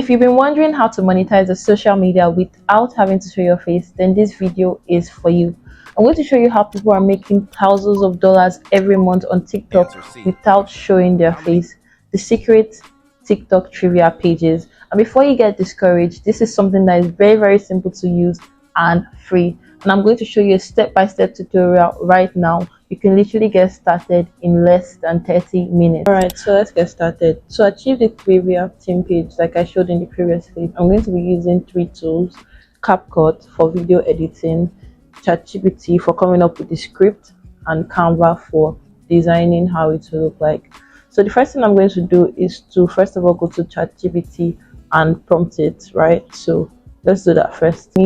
If you've been wondering how to monetize a social media without having to show your face, then this video is for you. I'm going to show you how people are making thousands of dollars every month on TikTok without showing their face. The secret TikTok trivia pages. And before you get discouraged, this is something that is very, very simple to use and free. And I'm going to show you a step-by-step tutorial right now. You can literally get started in less than 30 minutes. Alright, so let's get started. To achieve the trivia team page, like I showed in the previous clip, I'm going to be using 3 tools: CapCut for video editing, ChatGPT for coming up with the script, and Canva for designing how it will look like. So the first thing I'm going to do is to first of all go to ChatGPT and prompt it, right? So let's do that first.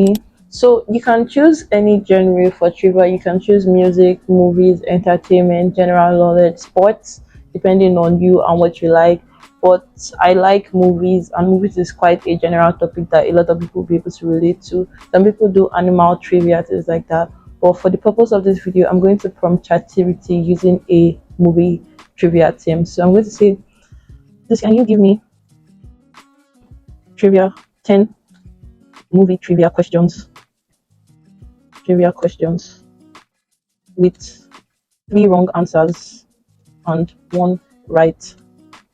So you can choose any genre for trivia. You can choose music, movies, entertainment, general knowledge, sports, depending on you and what you like. But I like movies, and movies is quite a general topic that a lot of people will be able to relate to. Some people do animal trivia, things like that. But for the purpose of this video, I'm going to prompt ChatGPT using a movie trivia theme. So I'm going to say, "This, can you give me trivia 10 movie trivia questions with 3 wrong answers and 1 right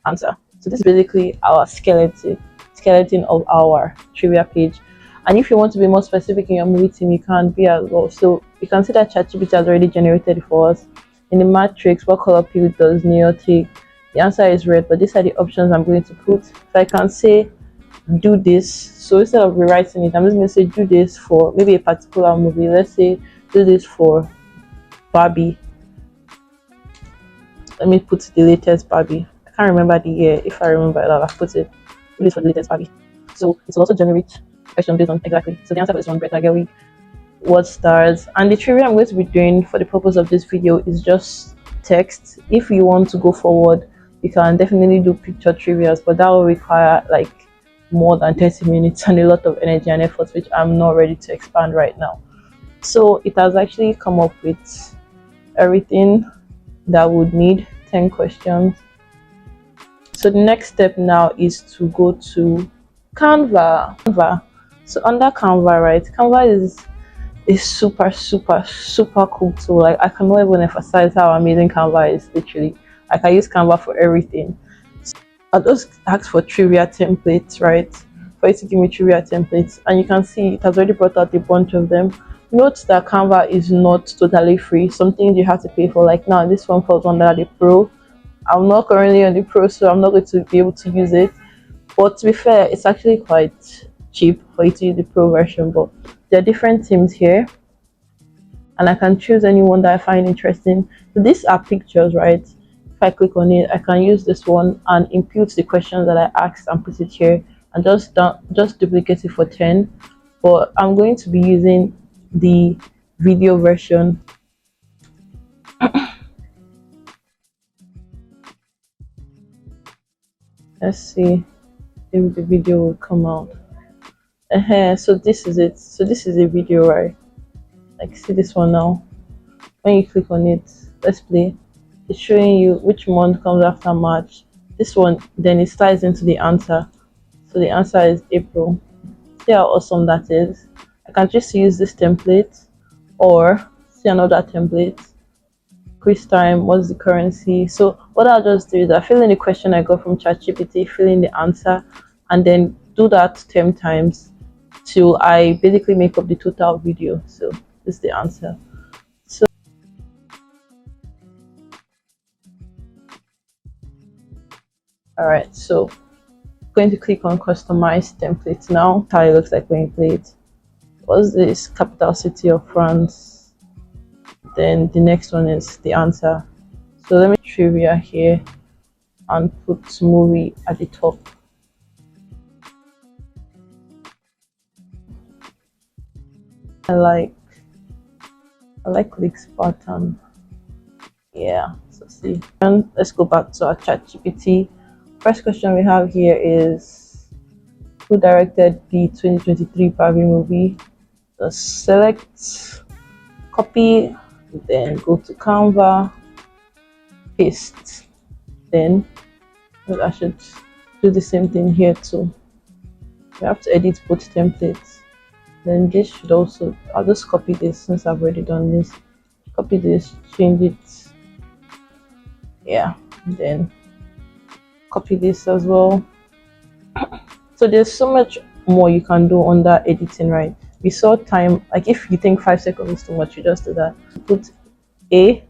answer." So this is basically our skeleton of our trivia page. And if you want to be more specific in your movie team, you can be as well. So you can see that ChatGPT has already generated it for us. In the matrix, what color pill does Neo take? The answer is red, but these are the options I'm going to put. So I can say do this. So instead of rewriting it, I'm just going to say do this for maybe a particular movie. Let's say do this for Barbie. Let me put the latest Barbie. I can't remember the year. If I remember it, I'll put it. Do this for the latest Barbie. So it will also generate questions based on exactly. So the answer for this one, Greta Gerwig. What stars? And the trivia I'm going to be doing for the purpose of this video is just text. If you want to go forward, you can definitely do picture trivias, but that will require like more than 30 minutes and a lot of energy and effort, which I'm not ready to expand right now. So it has actually come up with everything that would need 10 questions. So the next step now is to go to Canva. So under Canva, right, Canva is super cool tool. Like, I cannot even emphasize how amazing Canva is. Literally, like, I use Canva for everything. So I'll just ask for trivia templates, right, for it to give me trivia templates, and you can see it has already brought out a bunch of them. Note that Canva is not totally free. Some things you have to pay for. Like now, this one falls under the Pro. I'm not currently on the Pro, so I'm not going to be able to use it. But to be fair, it's actually quite cheap for you to use the Pro version. But there are different themes here, and I can choose any one that I find interesting. So these are pictures, right? If I click on it, I can use this one and input the questions that I asked and put it here, and just duplicate it for 10. But I'm going to be using the video version. Let's see if the video will come out. So this is it. So this is a video, right? Like, see this one now. When you click on it, let's play. It's showing you which month comes after March. This one, then it slides into the answer. So the answer is April. See how awesome that is. I can just use this template or see another template. Quiz time, what's the currency? So what I'll just do is I fill in the question I got from ChatGPT, fill in the answer, and then do that 10 times till I basically make up the total video. So this is the answer. So alright, so I'm going to click on customize templates now. How it looks like when you play it. What's this? Capital city of France. Then the next one is the answer. So let me trivia here and put movie at the top. I like clicks pattern. Yeah, so see. And let's go back to our ChatGPT. First question we have here is, who directed the 2023 Barbie movie? Just select, copy, then go to Canva, paste. Then I should do the same thing here too. We have to edit both templates. Then this should also, I'll just copy this since I've already done this. Copy this, change it, yeah. Then copy this as well. So there's so much more you can do under editing, right? We saw time, like if you think 5 seconds is too much, you just do that. Put A,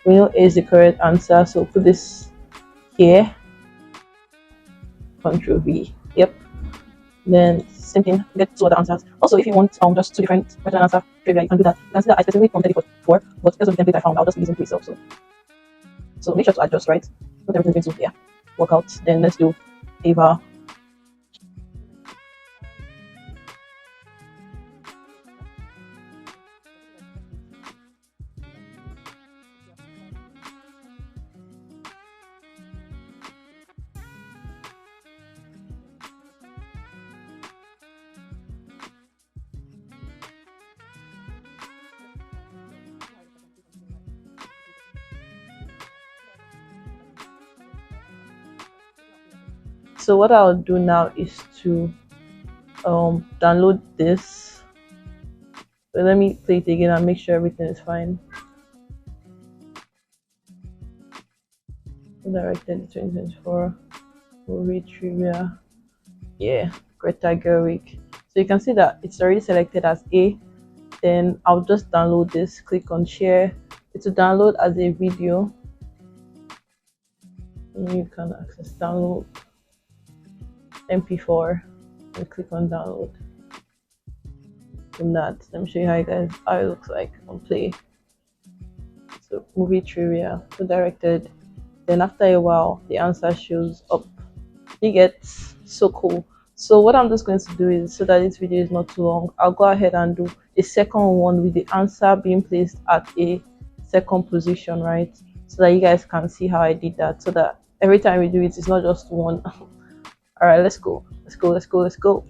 we know A is the correct answer, so put this here, Control V. Yep. Then same thing, get two other answers. Also, if you want just two different question and answer trivia, you can do that. You can see that I specifically prompted it for four, but because of the template I found, I'll just be using three itself. So make sure to adjust, right? Not everything's going to work out. Then let's do Ava. So what I'll do now is to download this. So let me play it again and make sure everything is fine. Directed 2024 movie trivia. Yeah, Greta Gerwig. So you can see that it's already selected as A. Then I'll just download this. Click on share. It's to download as a video. And you can access download MP4 and click on download. From that, let me show you how it looks like on play. So movie trivia, so directed. Then after a while, the answer shows up. You get so cool. So what I'm just going to do is, so that this video is not too long, I'll go ahead and do a second one with the answer being placed at a second position, right? So that you guys can see how I did that. So that every time we do it, it's not just one. All right, let's go. Let's go. Let's go. Let's go.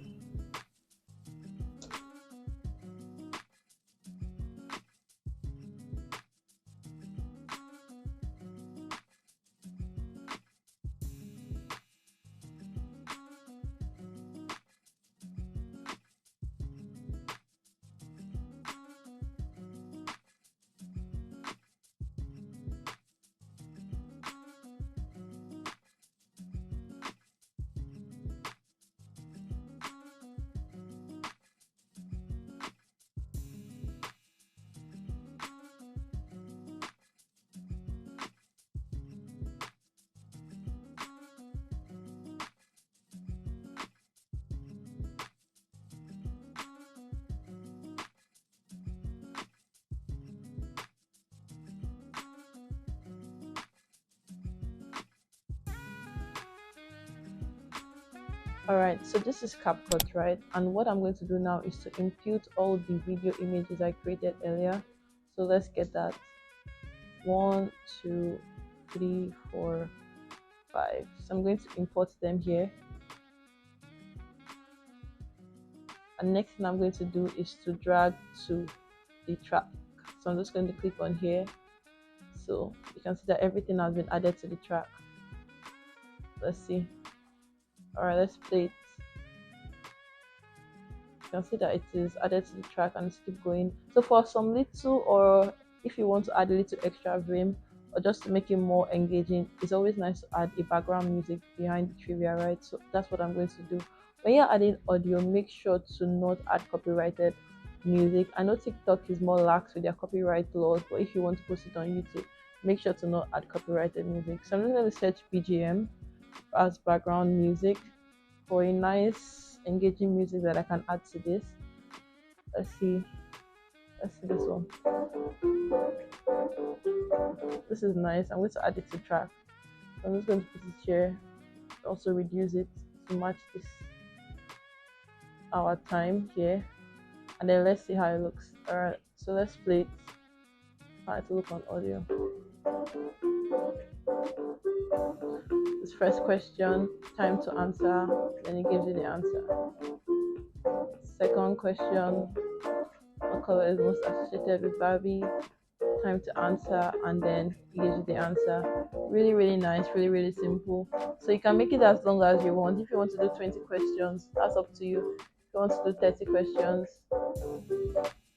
Alright, so this is CapCut, right? And what I'm going to do now is to impute all the video images I created earlier. So let's get that. 1, 2, 3, 4, 5. So I'm going to import them here. And next thing I'm going to do is to drag to the track. So I'm just going to click on here. So you can see that everything has been added to the track. Let's see. Alright, let's play it. You can see that it is added to the track and let's keep going. So for some little, or if you want to add a little extra vim or just to make it more engaging, it's always nice to add a background music behind the trivia, right? So that's what I'm going to do. When you're adding audio, make sure to not add copyrighted music. I know TikTok is more lax with their copyright laws, but if you want to post it on YouTube, make sure to not add copyrighted music. So I'm just going to search BGM as background music for a nice engaging music that I can add to this. Let's see this one. This is nice. I'm going to add it to track. So I'm just going to put it here, also reduce it to match this our time here, and then let's see how it looks. All right, so let's play it. How to look on audio. This first question, time to answer, then it gives you the answer. Second question, what color is most associated with Barbie? time to answer, and then it gives you the answer. Really, really nice, really, really simple. So you can make it as long as you want. If you want to do 20 questions, that's up to you. If you want to do 30 questions,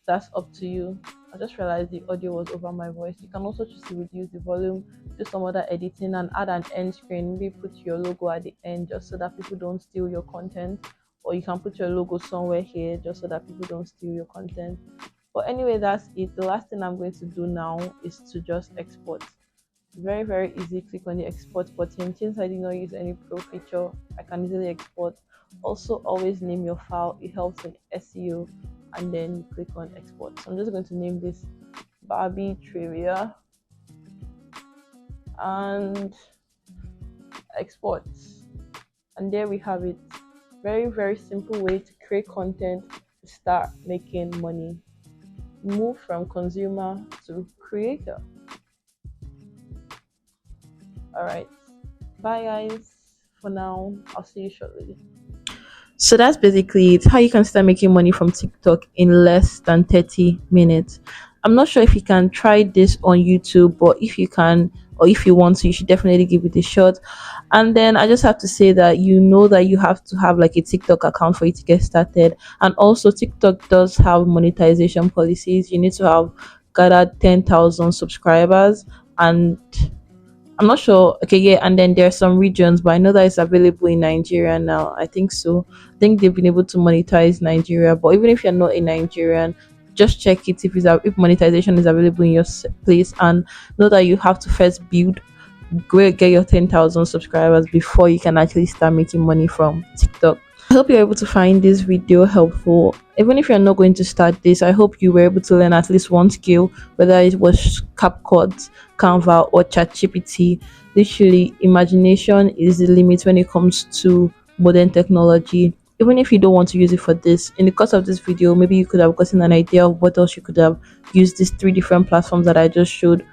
that's up to you. I just realized the audio was over my voice. You can also choose to reduce the volume, do some other editing, and add an end screen. Maybe put your logo at the end just so that people don't steal your content. Or you can put your logo somewhere here just so that people don't steal your content. But anyway, that's it. The last thing I'm going to do now is to just export. Very, very easy. Click on the export button. Since I did not use any pro feature, I can easily export. Also, always name your file. It helps in SEO. And then click on export. So I'm just going to name this Barbie Trivia and export. And there we have it. Very, very simple way to create content to start making money. Move from consumer to creator. All right. Bye, guys. For now, I'll see you shortly. So that's basically it. How you can start making money from TikTok in less than 30 minutes. I'm not sure if you can try this on YouTube, but if you can, or if you want to, you should definitely give it a shot. And then I just have to say that you know that you have to have like a TikTok account for you to get started. And also, TikTok does have monetization policies. You need to have gathered 10,000 subscribers, and I'm not sure. Okay, yeah, and then there are some regions, but I know that it's available in Nigeria now. I think so. I think they've been able to monetize Nigeria, but even if you're not a Nigerian, just check it if monetization is available in your place, and know that you have to first build, get your 10,000 subscribers before you can actually start making money from TikTok. I hope you're able to find this video helpful. Even if you're not going to start this, I hope you were able to learn at least one skill, whether it was CapCut, Canva, or ChatGPT. Literally, imagination is the limit when it comes to modern technology. Even if you don't want to use it for this, in the course of this video, maybe you could have gotten an idea of what else you could have used these three different platforms that I just showed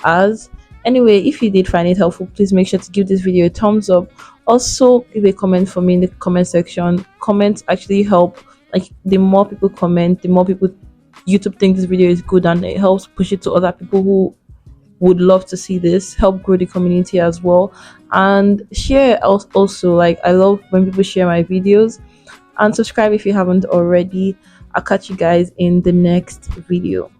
as. Anyway, if you did find it helpful, please make sure to give this video a thumbs up. Also, leave a comment for me in the comment section. Comments actually help. Like, the more people comment, the more people YouTube think this video is good, and it helps push it to other people who would love to see this, help grow the community as well. And share also, like, I love when people share my videos. And subscribe if you haven't already. I'll catch you guys in the next video.